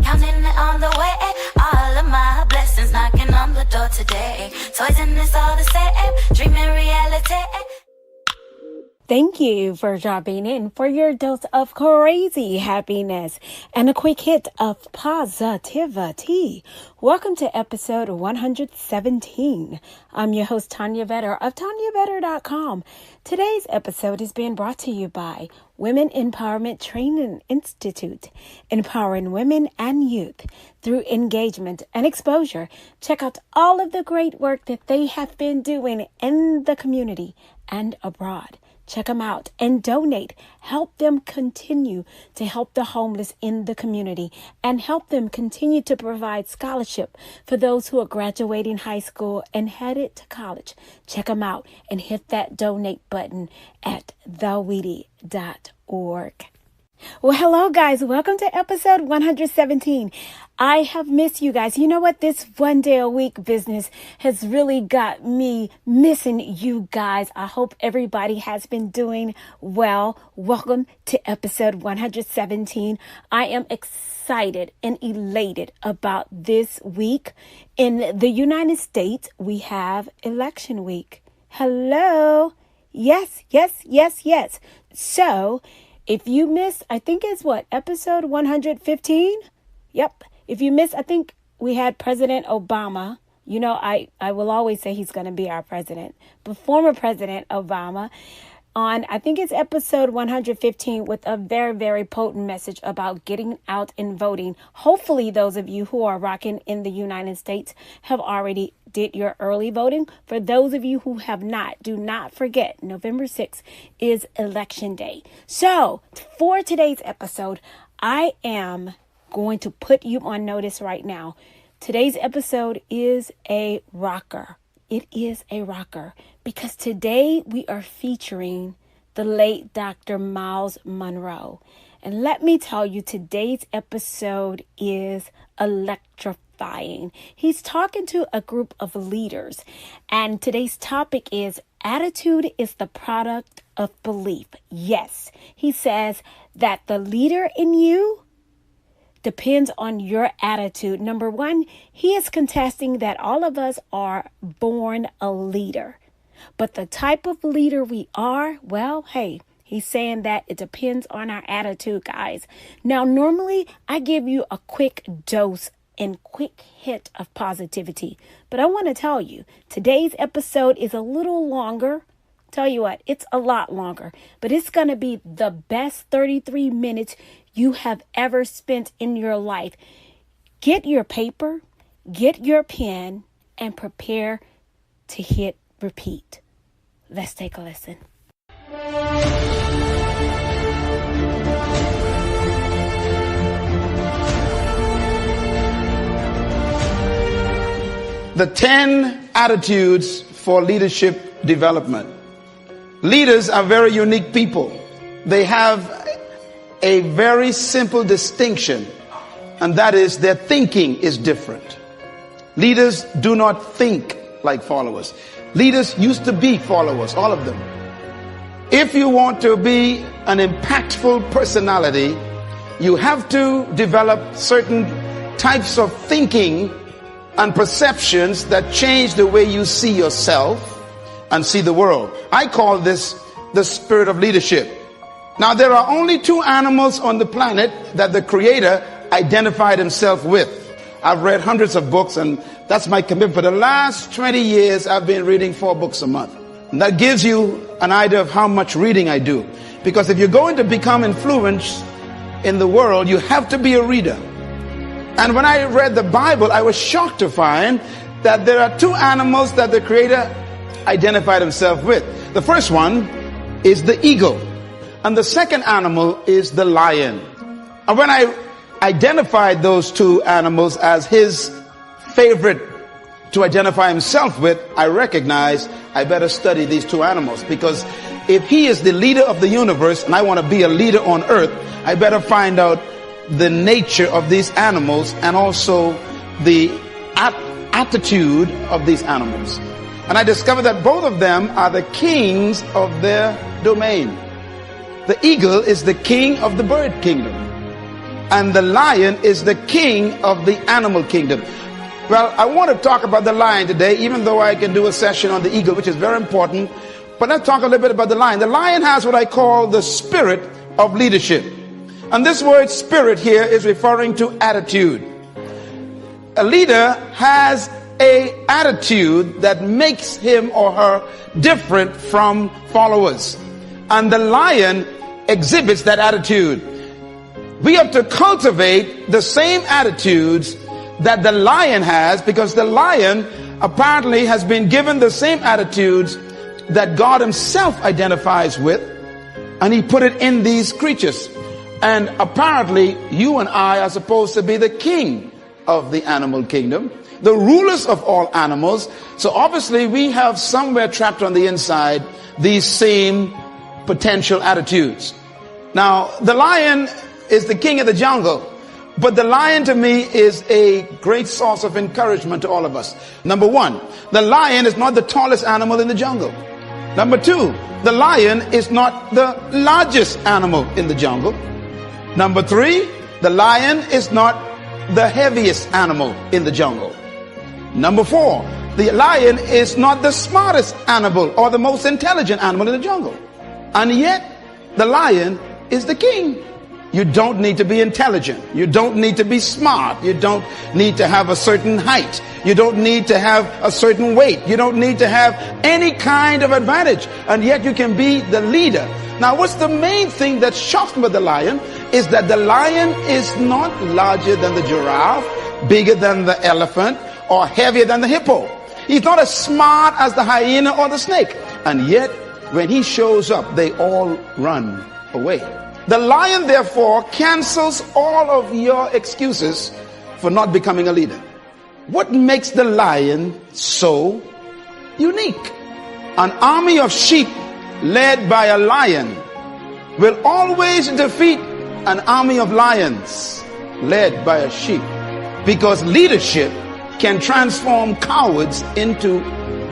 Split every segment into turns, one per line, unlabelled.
counting it on the way. All of my blessings knocking on the door today. Toys and it's all the same, dreaming reality.
Thank you for dropping in for your dose of crazy happiness and a quick hit of positivity. Welcome to episode 117. I'm your host, Tanya Vetter of TanyaVetter.com. Today's episode is being brought to you by Women Empowerment Training Institute, empowering women and youth through engagement and exposure. Check out all of the great work that they have been doing in the community and abroad. Check them out and donate. Help them continue to help the homeless in the community and help them continue to provide scholarship for those who are graduating high school and headed to college. Check them out and hit that donate button at theweedy.org. Well, hello, guys. Welcome to episode 117. I have missed you guys. You know what? This one day a week business has really got me missing you guys. I hope everybody has been doing well. Welcome to episode 117. I am excited and elated about this week. In the United States, we have election week. Hello. Yes. So, if you missed, I think it's episode 115? Yep. If you missed, I think we had President Obama. You know, I will always say he's going to be our president. But former President Obama on, I think it's episode 115 with a very, very potent message about getting out and voting. Hopefully, those of you who are rocking in the United States have already did your early voting. For those of you who have not, do not forget, November 6th is election day. So for today's episode, I am going to put you on notice right now. Today's episode is a rocker. It is a rocker because today we are featuring the late Dr. Myles Munroe. And let me tell you, today's episode is electrifying. He's talking to a group of leaders, and today's topic is attitude is the product of belief. Yes, he says that the leader in you depends on your attitude. Number one, he is contesting that all of us are born a leader, but the type of leader we are, well, hey, he's saying that it depends on our attitude, guys. Now, normally I give you a quick dose and quick hit of positivity, but I want to tell you, today's episode is a little longer. Tell you what, it's a lot longer, but it's going to be the best 33 minutes you have ever spent in your life. Get your paper, get your pen, and prepare to hit repeat. Let's take a listen.
The 10 attitudes for leadership development. Leaders are very unique people. They have a very simple distinction, and that is their thinking is different. Leaders do not think like followers. Leaders used to be followers, all of them. If you want to be an impactful personality, you have to develop certain types of thinking and perceptions that change the way you see yourself and see the world. I call this the spirit of leadership. Now, there are only two animals on the planet that the Creator identified himself with. I've read hundreds of books, and that's my commitment. For the last 20 years, I've been reading 4 books a month. And that gives you an idea of how much reading I do. Because if you're going to become influenced in the world, you have to be a reader. And when I read the Bible, I was shocked to find that there are 2 animals that the Creator identified himself with. The first one is the eagle, and the second animal is the lion. And when I identified those 2 animals as his favorite to identify himself with, I recognized I better study these 2 animals, because if he is the leader of the universe and I want to be a leader on earth, I better find out the nature of these animals and also the attitude of these animals. And I discovered that both of them are the kings of their domain. The eagle is the king of the bird kingdom. and the lion is the king of the animal kingdom. Well, I want to talk about the lion today, even though I can do a session on the eagle, which is very important. But let's talk a little bit about the lion. The lion has what I call the spirit of leadership. And this word spirit here is referring to attitude. A leader has an attitude that makes him or her different from followers. And the lion exhibits that attitude. We have to cultivate the same attitudes that the lion has, because the lion apparently has been given the same attitudes that God himself identifies with, and he put it in these creatures. And apparently you and I are supposed to be the king of the animal kingdom, the rulers of all animals. So obviously we have somewhere trapped on the inside these same potential attitudes. Now, the lion is the king of the jungle, but the lion to me is a great source of encouragement to all of us. Number one, the lion is not the tallest animal in the jungle. Number two, the lion is not the largest animal in the jungle. Number three, the lion is not the heaviest animal in the jungle. Number four, the lion is not the smartest animal or the most intelligent animal in the jungle. And yet, the lion is the king. You don't need to be intelligent. You don't need to be smart. You don't need to have a certain height. You don't need to have a certain weight. You don't need to have any kind of advantage. And yet you can be the leader. Now, what's the main thing that shocks me about the lion is that the lion is not larger than the giraffe, bigger than the elephant, or heavier than the hippo. He's not as smart as the hyena or the snake. And yet, when he shows up, they all run away. The lion, therefore, cancels all of your excuses for not becoming a leader. What makes the lion so unique? An army of sheep led by a lion will always defeat an army of lions led by a sheep, because leadership can transform cowards into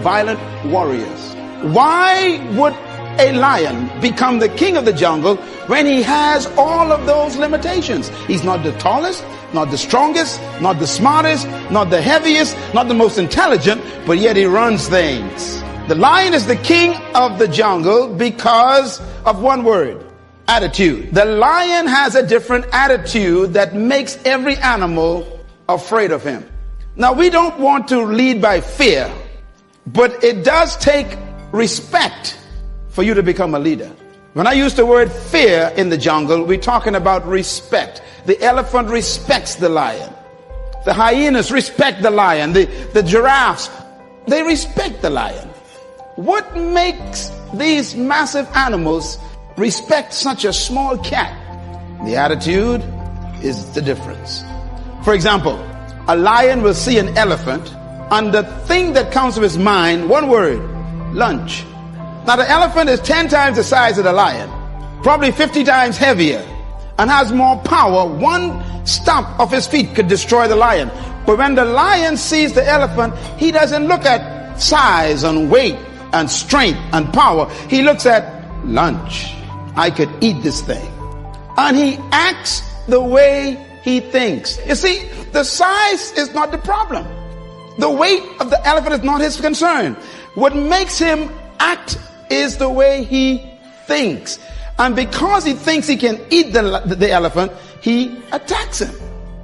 violent warriors. Why would a lion become the king of the jungle when he has all of those limitations? He's not the tallest, not the strongest, not the smartest, not the heaviest, not the most intelligent, but yet he runs things. The lion is the king of the jungle because of one word: attitude. The lion has a different attitude that makes every animal afraid of him. Now, we don't want to lead by fear, but it does take respect for you to become a leader. When I use the word fear in the jungle, we're talking about respect. The elephant respects the lion. The hyenas respect the lion. The giraffes, they respect the lion. What makes these massive animals respect such a small cat? The attitude is the difference. For example, a lion will see an elephant, and the thing that comes to his mind, one word: lunch. Now, the elephant is 10 times the size of the lion, probably 50 times heavier, and has more power. One stomp of his feet could destroy the lion. But when the lion sees the elephant, he doesn't look at size and weight and strength and power. He looks at lunch. I could eat this thing. And he acts the way he thinks. You see, the size is not the problem. The weight of the elephant is not his concern. What makes him act is the way he thinks. And because he thinks he can eat the elephant, he attacks him.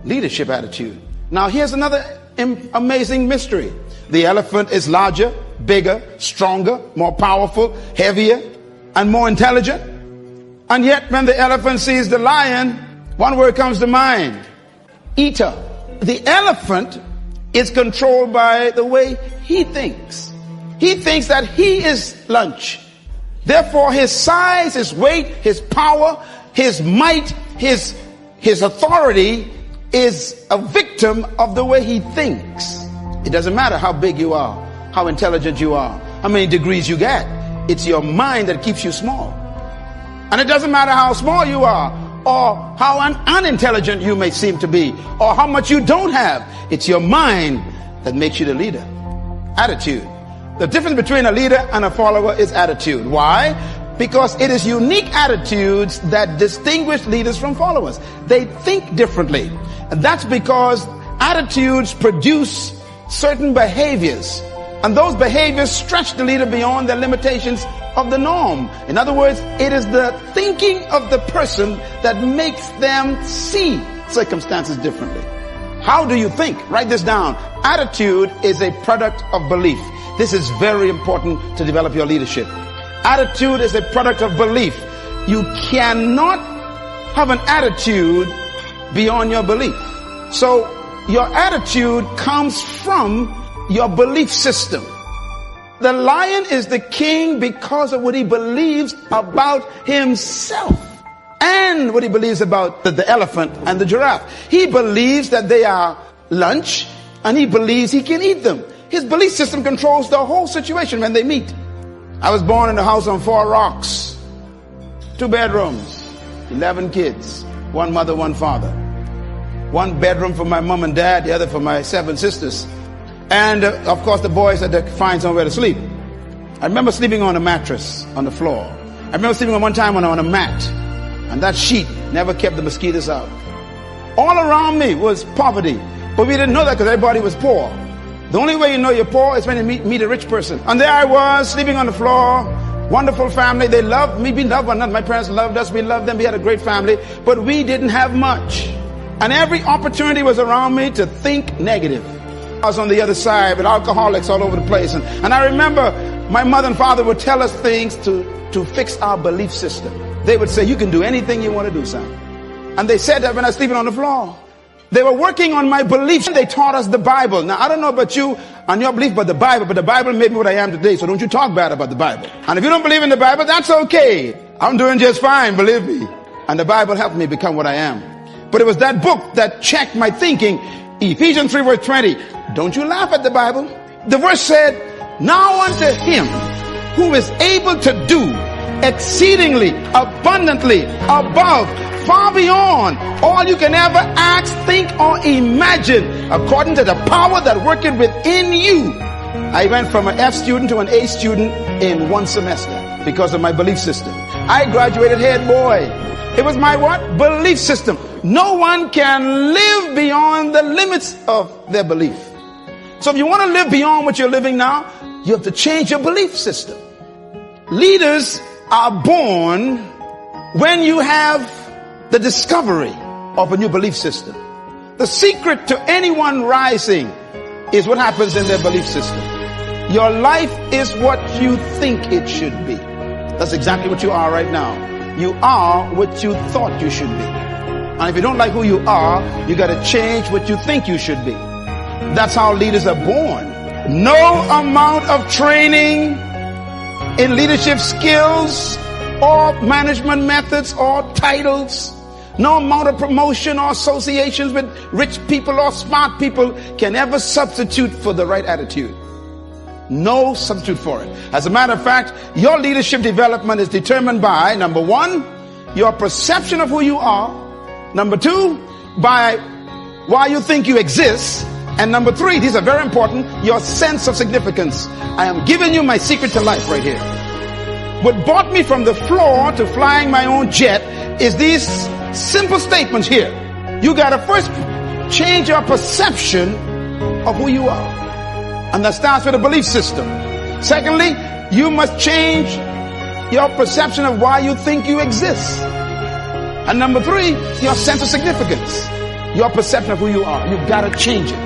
Leadership attitude. Now, here's another amazing mystery. The elephant is larger, bigger, stronger, more powerful, heavier, and more intelligent. And yet, when the elephant sees the lion, one word comes to mind: eater. The elephant is controlled by the way he thinks. He thinks that he is lunch. Therefore, his size, his weight, his power, his might, his authority is a victim of the way he thinks. It doesn't matter how big you are, how intelligent you are, how many degrees you get. It's your mind that keeps you small. And it doesn't matter how small you are, or how unintelligent you may seem to be, or how much you don't have. It's your mind that makes you the leader. Attitude. The difference between a leader and a follower is attitude. Why? Because it is unique attitudes that distinguish leaders from followers. They think differently. And that's because attitudes produce certain behaviors. And those behaviors stretch the leader beyond the limitations of the norm. In other words, it is the thinking of the person that makes them see circumstances differently. How do you think? Write this down. Attitude is a product of belief. This is very important to develop your leadership. Attitude is a product of belief. You cannot have an attitude beyond your belief. So your attitude comes from your belief system. The lion is the king because of what he believes about himself and what he believes about the elephant and the giraffe. He believes that they are lunch and he believes he can eat them. His belief system controls the whole situation when they meet. I was born in a house on 4 rocks, 2 bedrooms, 11 kids, 1 mother, 1 father. 1 bedroom for my mom and dad, the other for my 7 sisters. And of course the boys had to find somewhere to sleep. I remember sleeping on a mattress on the floor. I remember sleeping one time on a mat. And that sheet never kept the mosquitoes out. All around me was poverty. But we didn't know that because everybody was poor. The only way you know you're poor is when you meet a rich person. And there I was, sleeping on the floor. Wonderful family. They loved me. We loved one another. My parents loved us. We loved them. We had a great family. But we didn't have much. And every opportunity was around me to think negative. I was on the other side with alcoholics all over the place. And I remember my mother and father would tell us things to fix our belief system. They would say, you can do anything you want to do, son. And they said that when I was sleeping on the floor. They were working on my beliefs. They taught us the Bible. Now, I don't know about you and your belief about the Bible made me what I am today. So don't you talk bad about the Bible. And if you don't believe in the Bible, that's okay. I'm doing just fine, believe me. And the Bible helped me become what I am. But it was that book that checked my thinking. Ephesians 3 verse 20. Don't you laugh at the Bible. The verse said, now unto him who is able to do exceedingly abundantly above, far beyond all you can ever ask, think, or imagine, according to the power that worketh within you. I went from an F student to an A student in 1 semester because of my belief system. I graduated head boy. It was my what? Belief system. No one can live beyond the limits of their belief. So if you want to live beyond what you're living now, you have to change your belief system. Leaders are born when you have the discovery of a new belief system. The secret to anyone rising is what happens in their belief system. Your life is what you think it should be. That's exactly what you are right now. You are what you thought you should be. And if you don't like who you are, you got to change what you think you should be. That's how leaders are born. No amount of training in leadership skills or management methods or titles, no amount of promotion or associations with rich people or smart people can ever substitute for the right attitude. No substitute for it. As a matter of fact, your leadership development is determined by, number 1, your perception of who you are. Number 2, by why you think you exist. And number 3, these are very important, your sense of significance. I am giving you my secret to life right here. What brought me from the floor to flying my own jet is these simple statements here. You got to first change your perception of who you are. And that starts with a belief system. Secondly, you must change your perception of why you think you exist. And number 3, your sense of significance. Your perception of who you are. You've got to change it.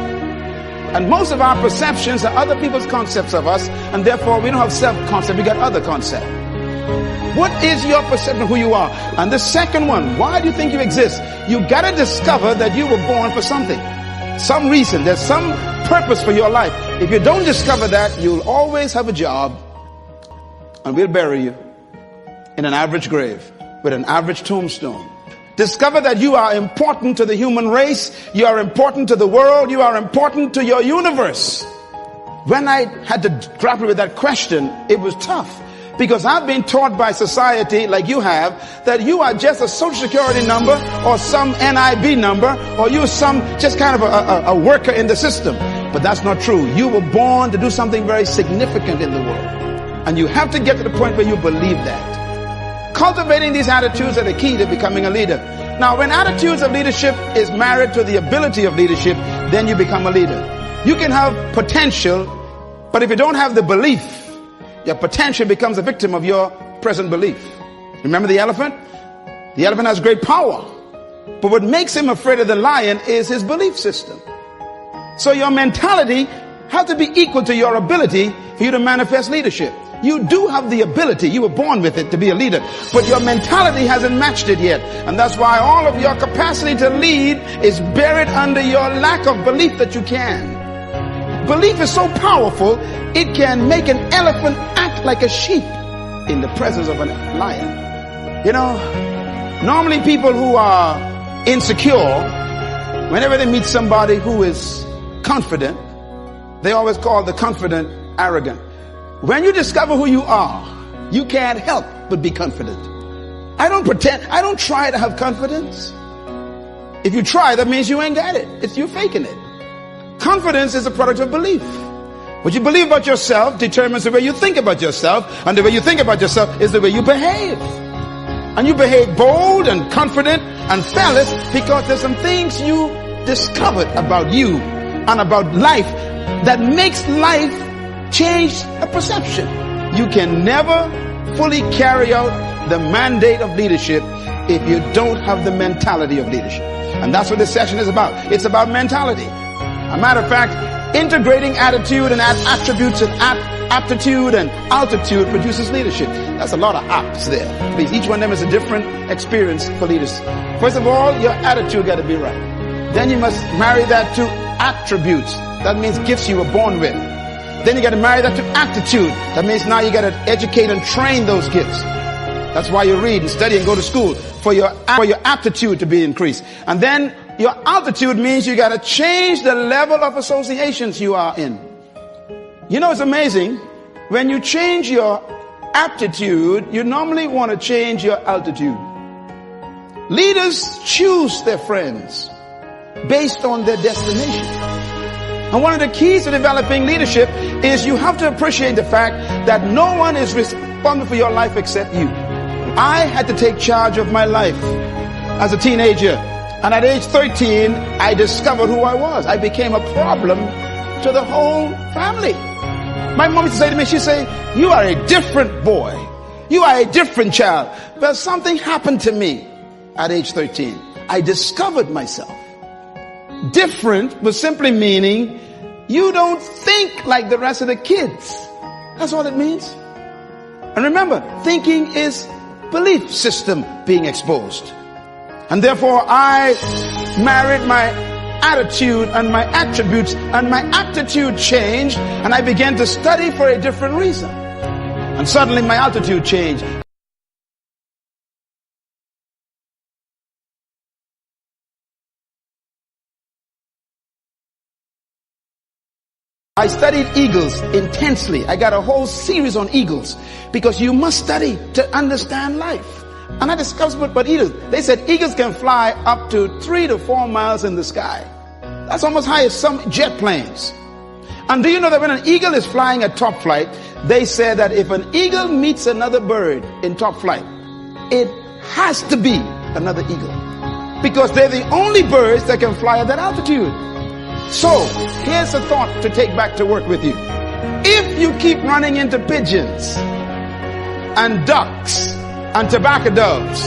And most of our perceptions are other people's concepts of us, and therefore we don't have self-concept, we got other concept. What is your perception of who you are? And the second one, why do you think you exist? You got to discover that you were born for something. Some reason, there's some purpose for your life. If you don't discover that, you'll always have a job, and we'll bury you in an average grave with an average tombstone. Discover that you are important to the human race. You are important to the world. You are important to your universe. When I had to grapple with that question, it was tough. Because I've been taught by society, like you have, that you are just a social security number or some NIB number, or you're some just kind of a worker in the system. But that's not true. You were born to do something very significant in the world. And you have to get to the point where you believe that. cultivating these attitudes are the key to becoming a leader. Now, when attitudes of leadership is married to the ability of leadership, then you become a leader. You can have potential, but if you don't have the belief, your potential becomes a victim of your present belief. Remember the elephant? The elephant has great power, but what makes him afraid of the lion is his belief system. So your mentality has to be equal to your ability for you to manifest leadership. You do have the ability, you were born with it to be a leader, but your mentality hasn't matched it yet. And that's why all of your capacity to lead is buried under your lack of belief that you can. Belief is so powerful, it can make an elephant act like a sheep in the presence of a lion. You know, normally people who are insecure, whenever they meet somebody who is confident, they always call the confident arrogant. When you discover who you are, you can't help but be confident. I don't pretend, I don't try to have confidence. If you try, that means you ain't got it. You're faking it. Confidence is a product of belief. What you believe about yourself determines the way you think about yourself, and the way you think about yourself is the way you behave. And you behave bold and confident and fearless because there's some things you discovered about you and about life that makes life change a perception. You can never fully carry out the mandate of leadership if you don't have the mentality of leadership. And that's what this session is about. It's about mentality. A matter of fact, integrating attitude and attributes and aptitude and altitude produces leadership. That's a lot of apps there. Please, each one of them is a different experience for leaders. First of all, your attitude got to be right. Then you must marry that to attributes. That means gifts you were born with. Then you got to marry that to aptitude. That means now you got to educate and train those gifts. That's why you read and study and go to school, for your aptitude to be increased. And then your altitude means you got to change the level of associations you are in. You know, it's amazing. When you change your aptitude, you normally want to change your altitude. Leaders choose their friends based on their destination. And one of the keys to developing leadership is you have to appreciate the fact that no one is responsible for your life except you. I had to take charge of my life as a teenager. And at age 13, I discovered who I was. I became a problem to the whole family. My mom used to say to me, she'd say, you are a different boy. You are a different child. But something happened to me at age 13. I discovered myself. Different was simply meaning you don't think like the rest of the kids. That's all it means. And remember, thinking is belief system being exposed. And therefore I married my attitude and my attributes, and my aptitude changed, and I began to study for a different reason. And suddenly my altitude changed. I studied eagles intensely. I got a whole series on eagles because you must study to understand life. And I discovered what eagles, they said eagles can fly up to 3 to 4 miles in the sky. That's almost high as some jet planes. And do you know that when an eagle is flying at top flight, they say that if an eagle meets another bird in top flight, it has to be another eagle, because they're the only birds that can fly at that altitude. So here's a thought to take back to work with you. If you keep running into pigeons and ducks and tobacco doves,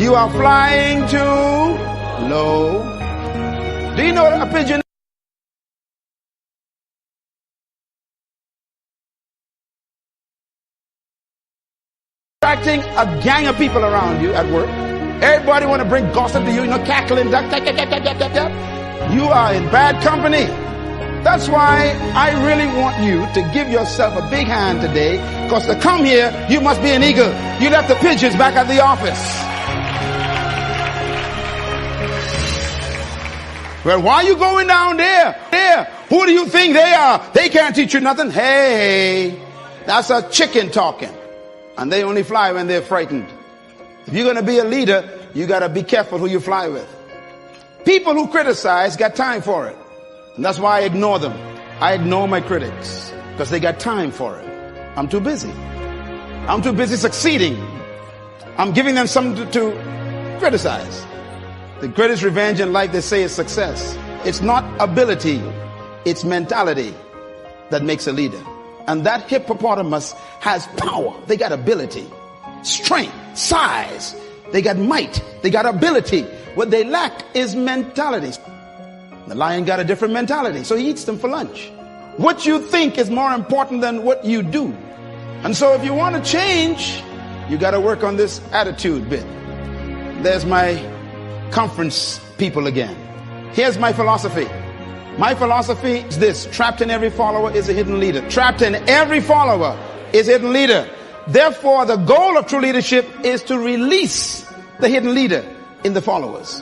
you are flying too low. Do you know what a pigeon is? Attracting a gang of people around you at work. Everybody want to bring gossip to you, cackling, duck, duck, duck, duck, duck, duck, duck. You are in bad company. That's why I really want you to give yourself a big hand today, because to come here, you must be an eagle. You left the pigeons back at the office. Well, why are you going down there? Who do you think they are? They can't teach you nothing. Hey, that's a chicken talking. And they only fly when they're frightened. If you're going to be a leader, you got to be careful who you fly with. People who criticize got time for it. And that's why I ignore them. I ignore my critics because they got time for it. I'm too busy. I'm too busy succeeding I'm giving them something to criticize. The greatest revenge in life, they say, is success. It's not ability, it's mentality that makes a leader. And that hippopotamus has power. They got ability, strength, size. They got might. They got ability. What they lack is mentality. The lion got a different mentality, so he eats them for lunch. What you think is more important than what you do. And so if you want to change, you got to work on this attitude bit. There's my conference people again. Here's my philosophy. My philosophy is this: trapped in every follower is a hidden leader. Trapped in every follower is a hidden leader. Therefore, the goal of true leadership is to release the hidden leader in the followers.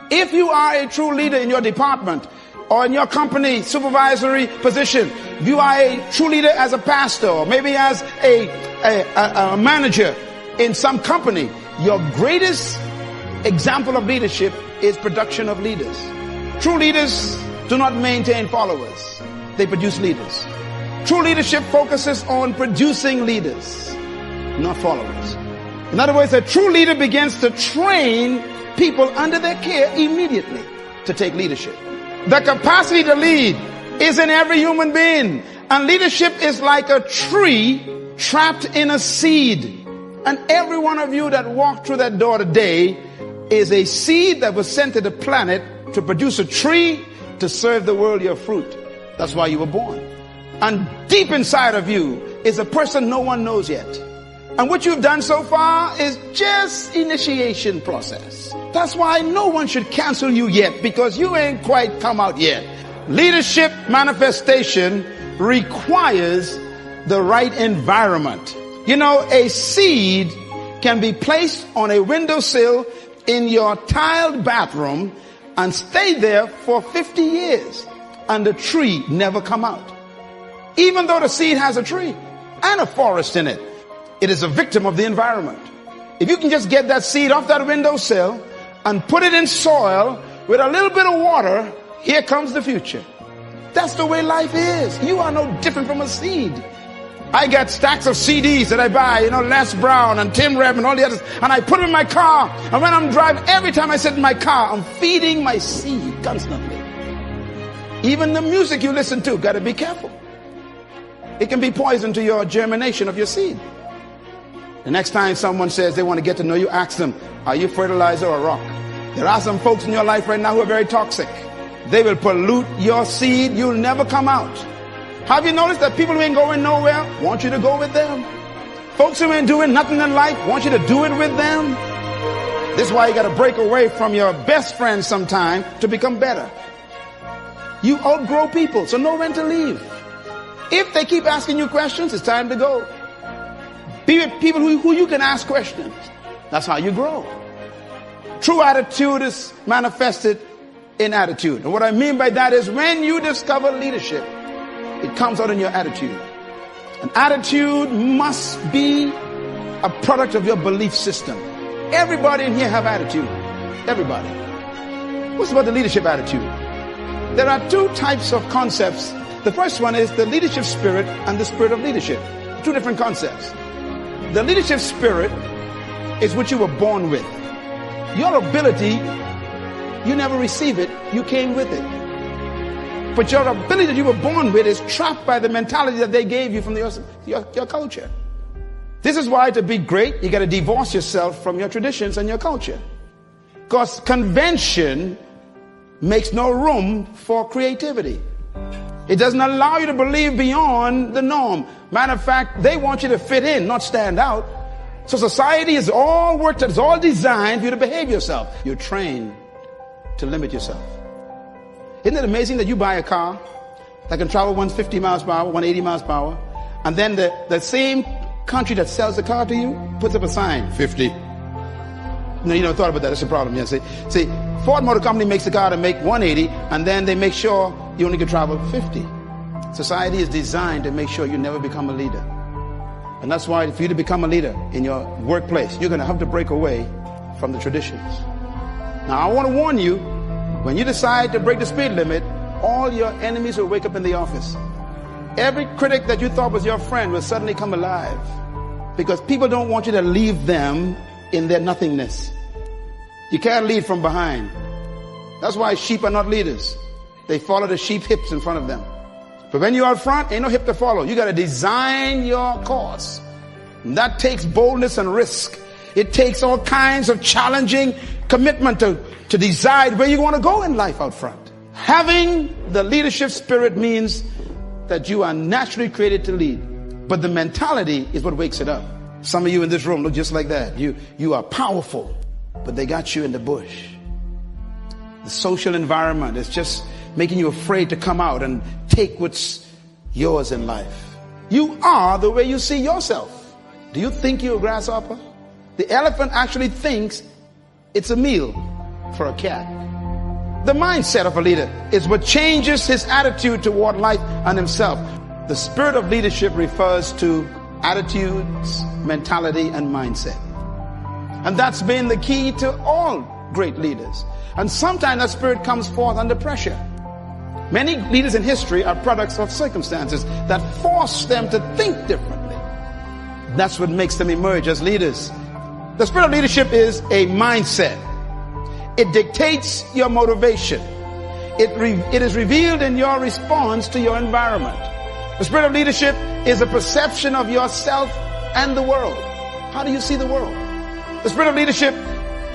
If you are a true leader in your department or in your company supervisory position, if you are a true leader as a pastor or maybe as a manager in some company, your greatest example of leadership is production of leaders. True leaders do not maintain followers. They produce leaders. True leadership focuses on producing leaders, not followers. In other words, a true leader begins to train people under their care immediately to take leadership. The capacity to lead is in every human being. And leadership is like a tree trapped in a seed. And every one of you that walked through that door today is a seed that was sent to the planet to produce a tree to serve the world your fruit. That's why you were born. And deep inside of you is a person no one knows yet. And what you've done so far is just initiation process. That's why no one should cancel you yet, because you ain't quite come out yet. Leadership manifestation requires the right environment. You know, a seed can be placed on a windowsill in your tiled bathroom and stay there for 50 years and the tree never come out. Even though the seed has a tree and a forest in it, it is a victim of the environment. If you can just get that seed off that windowsill and put it in soil with a little bit of water, here comes the future. That's the way life is. You are no different from a seed. I got stacks of CDs that I buy, you know, Les Brown and Tim Rev and all the others, and I put them in my car. And when I'm driving, every time I sit in my car, I'm feeding my seed constantly. Even the music you listen to, got to be careful. It can be poison to your germination of your seed. The next time someone says they want to get to know you, ask them, are you fertilizer or rock? There are some folks in your life right now who are very toxic. They will pollute your seed. You'll never come out. Have you noticed that people who ain't going nowhere want you to go with them? Folks who ain't doing nothing in life want you to do it with them. This is why you got to break away from your best friends sometime to become better. You outgrow people, so know when to leave. If they keep asking you questions, it's time to go. Be with people who you can ask questions. That's how you grow. True attitude is manifested in attitude. And what I mean by that is when you discover leadership, it comes out in your attitude. An attitude must be a product of your belief system. Everybody in here have attitude. Everybody. What's about the leadership attitude? There are two types of concepts. The first one is the leadership spirit and the spirit of leadership. Two different concepts. The leadership spirit is what you were born with. Your ability, you never receive it, you came with it. But your ability that you were born with is trapped by the mentality that they gave you from your culture. This is why to be great, you got to divorce yourself from your traditions and your culture. Because convention makes no room for creativity. It doesn't allow you to believe beyond the norm. Matter of fact, they want you to fit in, not stand out. So society is all worked out, it's all designed for you to behave yourself. You're trained to limit yourself. Isn't it amazing that you buy a car that can travel 150 miles per hour, 180 miles per hour, and then the same country that sells the car to you puts up a sign, 50. No, you never thought about that. That's a problem. Yeah, see, Ford Motor Company makes the car to make 180, and then they make sure you only can travel 50. Society is designed to make sure you never become a leader. And that's why for you to become a leader in your workplace, you're going to have to break away from the traditions. Now, I want to warn you, when you decide to break the speed limit, all your enemies will wake up in the office. Every critic that you thought was your friend will suddenly come alive. Because people don't want you to leave them in their nothingness. You can't lead from behind. That's why sheep are not leaders. They follow the sheep hips in front of them. But when you're out front, ain't no hip to follow. You got to design your course. And that takes boldness and risk. It takes all kinds of challenging commitment to decide where you want to go in life out front. Having the leadership spirit means that you are naturally created to lead. But the mentality is what wakes it up. Some of you in this room look just like that. You are powerful, but they got you in the bush. The social environment is just making you afraid to come out and take what's yours in life. You are the way you see yourself. Do you think you're a grasshopper? The elephant actually thinks it's a meal for a cat. The mindset of a leader is what changes his attitude toward life and himself. The spirit of leadership refers to attitudes, mentality, and mindset. And that's been the key to all great leaders. And sometimes that spirit comes forth under pressure. Many leaders in history are products of circumstances that force them to think differently. That's what makes them emerge as leaders. The spirit of leadership is a mindset. It dictates your motivation. It is revealed in your response to your environment. The spirit of leadership is a perception of yourself and the world. How do you see the world? The spirit of leadership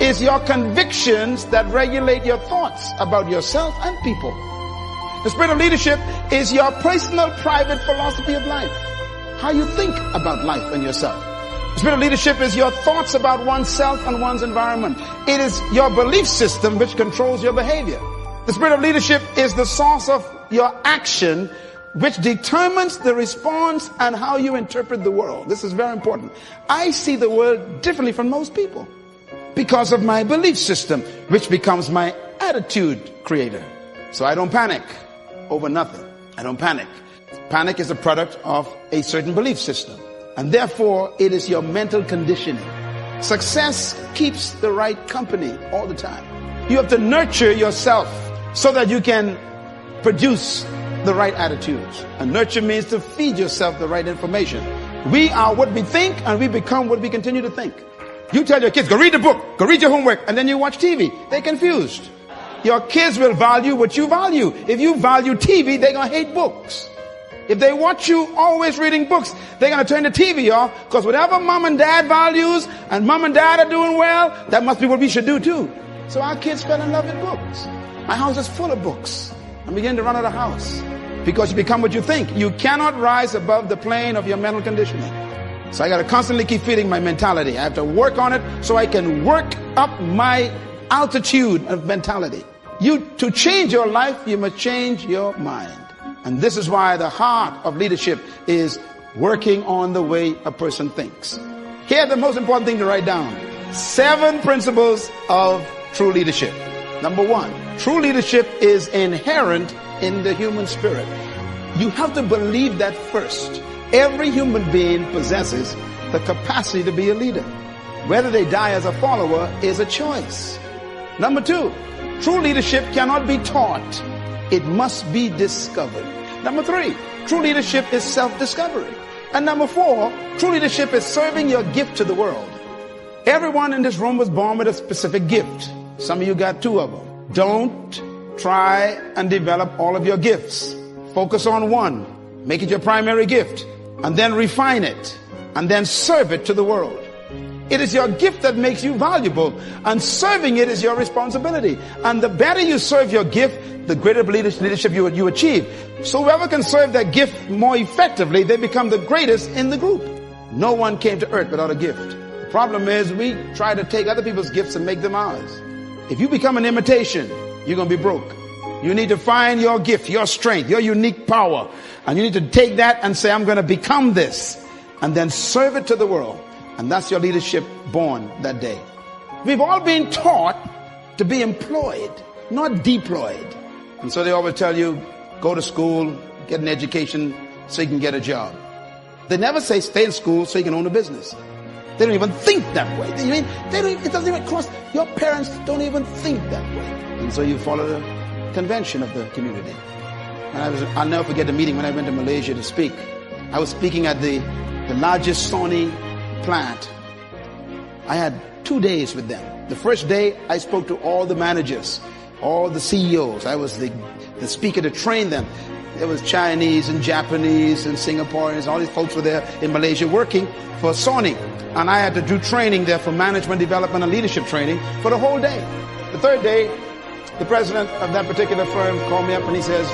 is your convictions that regulate your thoughts about yourself and people. The spirit of leadership is your personal, private philosophy of life. How you think about life and yourself. The spirit of leadership is your thoughts about oneself and one's environment. It is your belief system which controls your behavior. The spirit of leadership is the source of your action, which determines the response and how you interpret the world. This is very important. I see the world differently from most people because of my belief system, which becomes my attitude creator. So I don't panic over nothing. I don't panic. Panic is a product of a certain belief system. And therefore, it is your mental conditioning. Success keeps the right company all the time. You have to nurture yourself so that you can produce the right attitudes. And nurture means to feed yourself the right information. We are what we think, and we become what we continue to think. You tell your kids, go read the book, go read your homework, and then you watch TV. They're confused. Your kids will value what you value. If you value TV, they're going to hate books. If they watch you always reading books, they're going to turn the TV off, because whatever mom and dad values and mom and dad are doing well, that must be what we should do too. So our kids fell in love with books. My house is full of books. I'm beginning to run out of the house because you become what you think. You cannot rise above the plane of your mental conditioning. So I got to constantly keep feeding my mentality. I have to work on it so I can work up my altitude of mentality. To change your life, you must change your mind. And this is why the heart of leadership is working on the way a person thinks. Here, the most important thing to write down: 7 principles of true leadership. Number 1, true leadership is inherent in the human spirit. You have to believe that first. Every human being possesses the capacity to be a leader. Whether they die as a follower is a choice. Number 2, true leadership cannot be taught. It must be discovered. Number 3, true leadership is self-discovery. And number 4, true leadership is serving your gift to the world. Everyone in this room was born with a specific gift. Some of you got 2 of them. Don't try and develop all of your gifts. Focus on one. Make it your primary gift. And then refine it. And then serve it to the world. It is your gift that makes you valuable, and serving it is your responsibility. And the better you serve your gift, the greater leadership you achieve. So whoever can serve that gift more effectively, they become the greatest in the group. No one came to earth without a gift. The problem is we try to take other people's gifts and make them ours. If you become an imitation, you're going to be broke. You need to find your gift, your strength, your unique power. And you need to take that and say, I'm going to become this. And then serve it to the world. And that's your leadership born that day. We've all been taught to be employed, not deployed. And so they always tell you, go to school, get an education so you can get a job. They never say stay in school so you can own a business. They don't even think that way. It doesn't even cross. Your parents don't even think that way. And so you follow the convention of the community. And I'll never forget the meeting when I went to Malaysia to speak. I was speaking at the largest Sony plant. I had 2 days with them. The first day, I spoke to all the managers, all the CEOs. I was the speaker to train them. There was Chinese and Japanese and Singaporeans. All these folks were there in Malaysia working for Sony. And I had to do training there for management development and leadership training for the whole day. The third day, the president of that particular firm called me up and he says,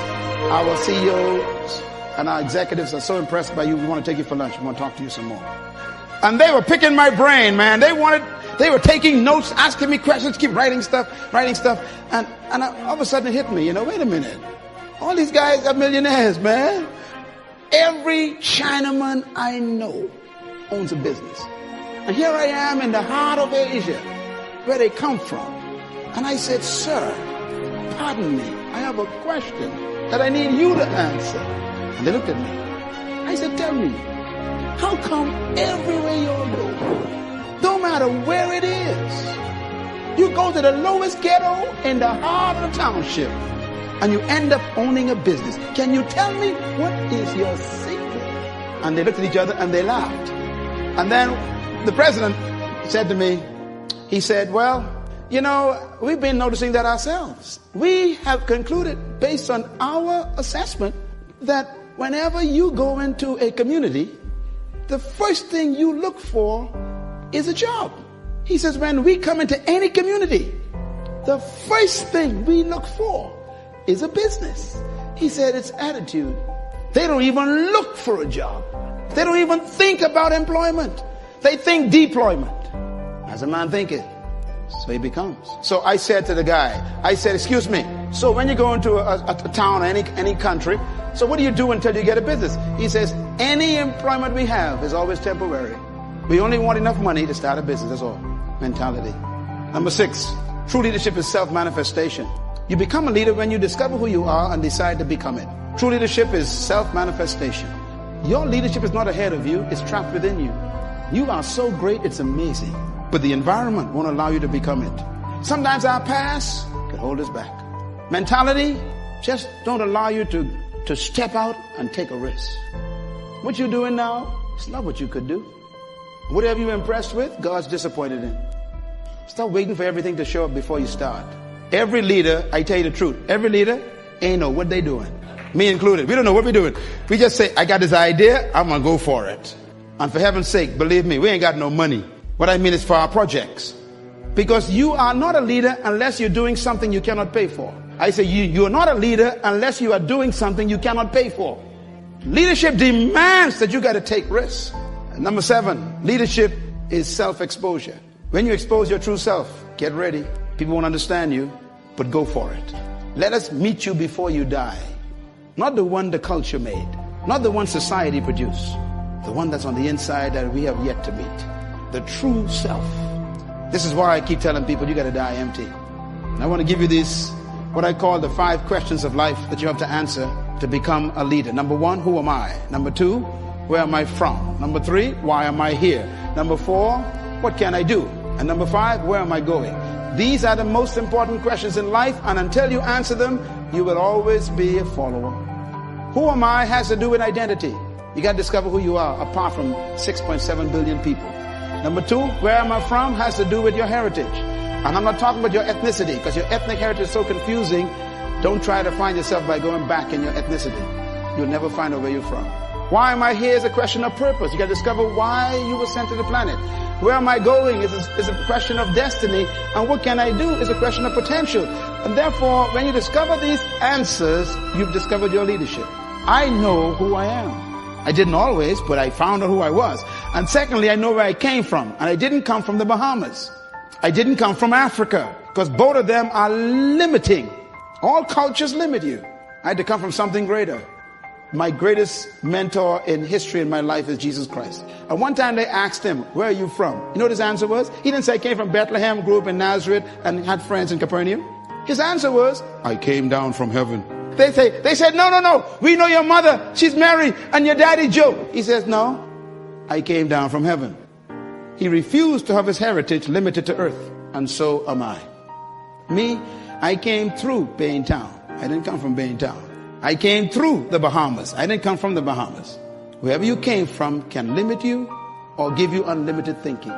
our CEOs and our executives are so impressed by you, we want to take you for lunch. We want to talk to you some more. And they were picking my brain, man. They were taking notes, asking me questions, keep writing stuff. And all of a sudden it hit me, wait a minute. All these guys are millionaires, man. Every Chinaman I know owns a business. And here I am in the heart of Asia, where they come from. And I said, sir, pardon me, I have a question that I need you to answer. And they looked at me. I said, tell me, how come everywhere you go, no matter where it is, you go to the lowest ghetto in the heart of the township, and you end up owning a business? Can you tell me what is your secret? And they looked at each other and they laughed. And then the president said to me, he said, well, we've been noticing that ourselves. We have concluded, based on our assessment, that whenever you go into a community, the first thing you look for is a job. He says, when we come into any community, the first thing we look for is a business. He said, it's attitude. They don't even look for a job. They don't even think about employment. They think deployment. As a man thinketh, so he becomes. So I said to the guy, excuse me, so when you go into a town or any country, so what do you do until you get a business? He says, any employment we have is always temporary. We only want enough money to start a business, that's all. Mentality. Number 6, true leadership is self-manifestation. You become a leader when you discover who you are and decide to become it. True leadership is self-manifestation. Your leadership is not ahead of you, it's trapped within you. You are so great, it's amazing. But the environment won't allow you to become it. Sometimes our past can hold us back. Mentality just don't allow you to step out and take a risk. What you're doing now, it's not what you could do. Whatever you're impressed with, God's disappointed in. Stop waiting for everything to show up before you start. Every leader, I tell you the truth, every leader ain't know what they doing. Me included. We don't know what we're doing. We just say, I got this idea, I'm going to go for it. And for heaven's sake, believe me, we ain't got no money. What I mean is for our projects. Because you are not a leader unless you're doing something you cannot pay for. I say you are not a leader unless you are doing something you cannot pay for. Leadership demands that you got to take risks. And number 7, leadership is self-exposure. When you expose your true self, get ready. People won't understand you, but go for it. Let us meet you before you die. Not the one the culture made. Not the one society produced. The one that's on the inside that we have yet to meet. The true self. This is why I keep telling people you got to die empty. And I want to give you these, what I call the 5 questions of life that you have to answer to become a leader. Number 1, who am I? Number 2, where am I from? Number 3, why am I here? Number 4, what can I do? And number 5, where am I going? These are the most important questions in life, and until you answer them, you will always be a follower. Who am I has to do with identity. You got to discover who you are apart from 6.7 billion people. Number 2, where am I from has to do with your heritage. And I'm not talking about your ethnicity, because your ethnic heritage is so confusing. Don't try to find yourself by going back in your ethnicity. You'll never find out where you're from. Why am I here is a question of purpose. You got to discover why you were sent to the planet. Where am I going is a question of destiny. And what can I do is a question of potential. And therefore, when you discover these answers, you've discovered your leadership. I know who I am. I didn't always, but I found out who I was. And secondly, I know where I came from. And I didn't come from the Bahamas. I didn't come from Africa, because both of them are limiting. All cultures limit you. I had to come from something greater. My greatest mentor in history in my life is Jesus Christ. And one time they asked him, where are you from? You know what his answer was? He didn't say I came from Bethlehem, grew up in Nazareth, and had friends in Capernaum. His answer was, I came down from heaven. They said, no, we know your mother, she's Mary, and your daddy Joe. He says, no, I came down from heaven. He refused to have his heritage limited to earth, and so am I. Me, I came through Bain Town. I didn't come from Bain Town. I came through the Bahamas. I didn't come from the Bahamas. Wherever you came from can limit you or give you unlimited thinking.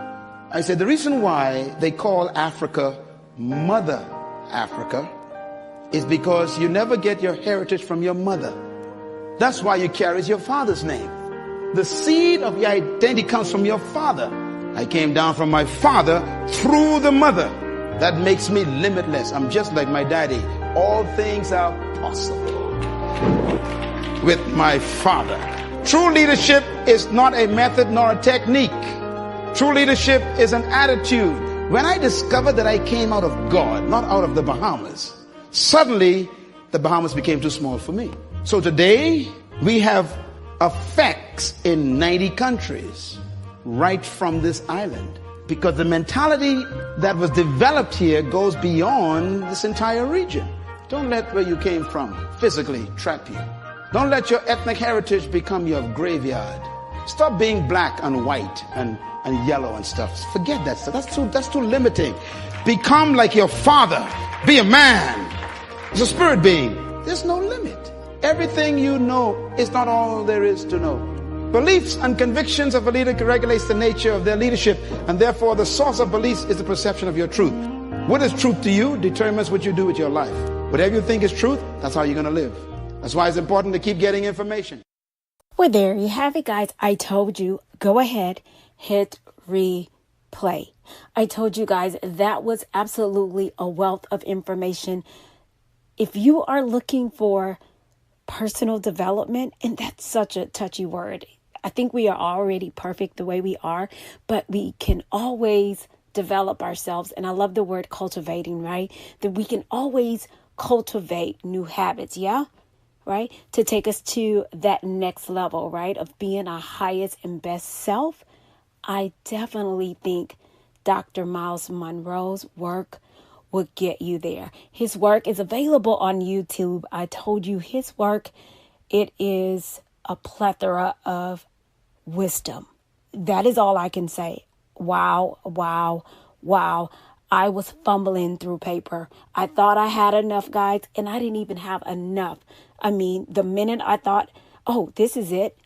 I said, the reason why they call Africa Mother Africa is because you never get your heritage from your mother. That's why you carry your father's name. The seed of your identity comes from your father. I came down from my father through the mother. That makes me limitless. I'm just like my daddy. All things are possible with my father. True leadership is not a method nor a technique. True leadership is an attitude. When I discovered that I came out of God, not out of the Bahamas, suddenly the Bahamas became too small for me. So today we have effects in 90 countries right from this island, because the mentality that was developed here goes beyond this entire region. Don't let where you came from physically trap you. Don't let your ethnic heritage become your graveyard. Stop being black and white and yellow and stuff. Forget that stuff. That's too limiting. Become like your father. Be a man. It's a spirit being. There's no limit. Everything you know is not all there is to know. Beliefs and convictions of a leader regulates the nature of their leadership, and therefore the source of beliefs is the perception of your truth. What is truth to you determines what you do with your life. Whatever you think is truth, that's how you're going to live. That's why it's important to keep getting information.
Well, there you have it, guys. I told you, go ahead, hit replay. I told you guys that was absolutely a wealth of information. If you are looking for personal development, and that's such a touchy word. I think we are already perfect the way we are, but we can always develop ourselves. And I love the word cultivating, right? That we can always cultivate new habits. Yeah. Right? To take us to that next level, right? Of being our highest and best self. I definitely think Dr. Myles Munroe's work will get you there. His work is available on YouTube. I told you his work, it is a plethora of wisdom. That is all I can say. Wow, wow, wow. I was fumbling through paper. I thought I had enough, guys, and I didn't even have enough. I mean, the minute I thought, oh, this is it.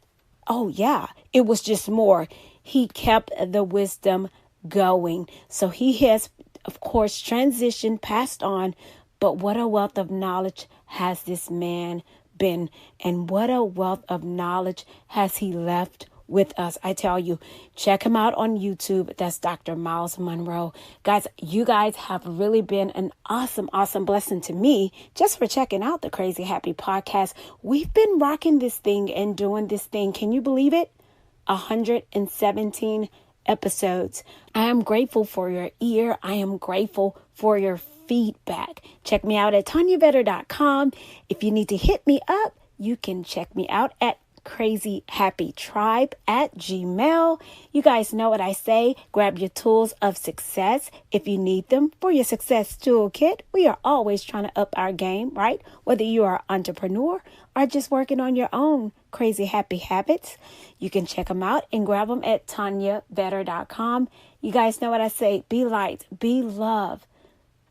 Oh, yeah, it was just more. He kept the wisdom going. So he has, of course, transitioned, passed on. But what a wealth of knowledge has this man been, and what a wealth of knowledge has he left with us. I tell you, check him out on YouTube. That's Dr. Myles Munroe. Guys, you guys have really been an awesome, awesome blessing to me just for checking out the Crazy Happy Podcast. We've been rocking this thing and doing this thing. Can you believe it? 117 episodes. I am grateful for your ear. I am grateful for your feedback. Check me out at TanyaVetter.com. If you need to hit me up, you can check me out at Crazy Happy Tribe at Gmail. You guys know what I say. Grab your tools of success if you need them for your success toolkit. We are always trying to up our game, right? Whether you are an entrepreneur or just working on your own crazy happy habits, you can check them out and grab them at TanyaVetter.com. You guys know what I say. Be light, be love,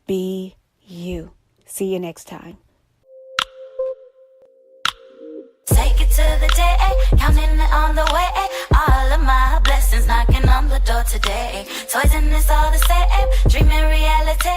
be you. See you next time.
Take it to the day, counting it on the way. All of my blessings knocking on the door today. Toys and it's all the same, dreaming reality.